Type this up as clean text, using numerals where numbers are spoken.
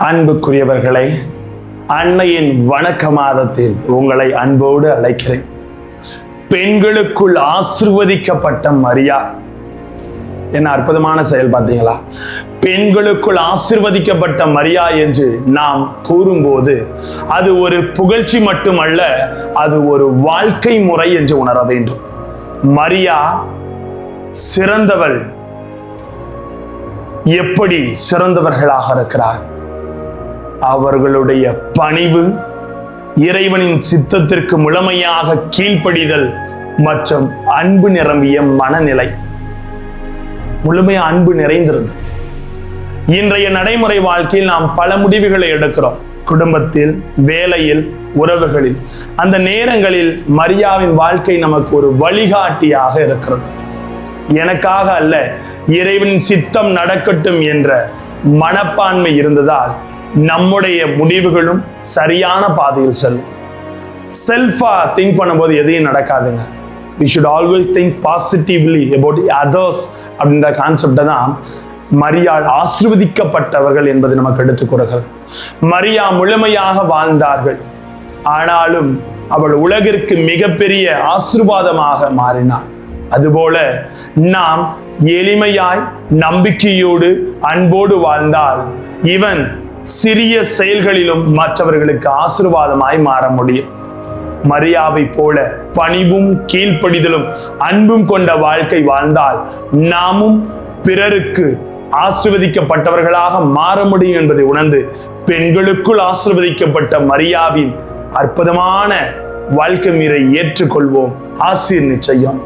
அன்புக்குரியவர்களை, அன்னையின் வணக்க மாதத்தில் உங்களை அன்போடு அழைக்கிறேன். பெண்களுக்குள் ஆசீர்வதிக்கப்பட்ட மரியா. என்ன அற்புதமான செயல் பார்த்தீங்களா? பெண்களுக்குள் ஆசீர்வதிக்கப்பட்ட மரியா என்று நாம் கூறும்போது அது ஒரு புகழ்ச்சி மட்டுமல்ல, அது ஒரு வாழ்க்கை முறை என்று உணர வேண்டும். மரியா சிறந்தவள். எப்படி சிறந்தவர்களாக இருக்கிறார்? அவர்களுடைய பணிவு, இறைவனின் சித்தத்திற்கு முழுமையாக கீழ்ப்படிதல் மற்றும் அன்பு நிரம்பிய மனநிலை. முழுமையா அன்பு நிறைந்திருந்தது. இன்றைய நடைமுறை வாழ்க்கையில் நாம் பல முடிவுகளை எடுக்கிறோம். குடும்பத்தில், வேலையில், உறவுகளில். அந்த நேரங்களில் மரியாவின் வாழ்க்கை நமக்கு ஒரு வழிகாட்டியாக இருக்கிறது. எனக்காக அல்ல, இறைவனின் சித்தம் நடக்கட்டும் என்ற மனப்பான்மை இருந்ததால் நம்முடைய முடிவுகளும் சரியான பாதையில் செல்லும். செல்ஃபா திங்க் பண்ணும்போது எதையும் நடக்காதுங்க. We should always think positively about others அப்படின்ற கான்செப்டை தான் மரியாள் ஆசீர்வதிக்கப்பட்டவர்கள் என்பது நமக்கு எடுத்துக் கொடுக்கிறது. மரியா முழுமையாக வாழ்ந்தார்கள். ஆனாலும் அவள் உலகிற்கு மிகப்பெரிய ஆசீர்வாதமாக மாறினார். அதுபோல நாம் எளிமையாய், நம்பிக்கையோடு, அன்போடு வாழ்ந்தால் இவன் சிறிய செயல்களிலும் மற்றவர்களுக்கு ஆசீர்வாதமாய் மாற முடியும். மரியாவை போல பணிவும் கீழ்ப்படிதலும் அன்பும் கொண்ட வாழ்க்கை வாழ்ந்தால் நாமும் பிறருக்கு ஆசீர்வதிக்கப்பட்டவர்களாக மாற முடியும் என்பதை உணர்ந்து பெண்களுக்குள் ஆசீர்வதிக்கப்பட்ட மரியாவின் அற்புதமான வாழ்க்கை முறை ஏற்றுக்கொள்வோம். ஆசீர் நிச்சயம்.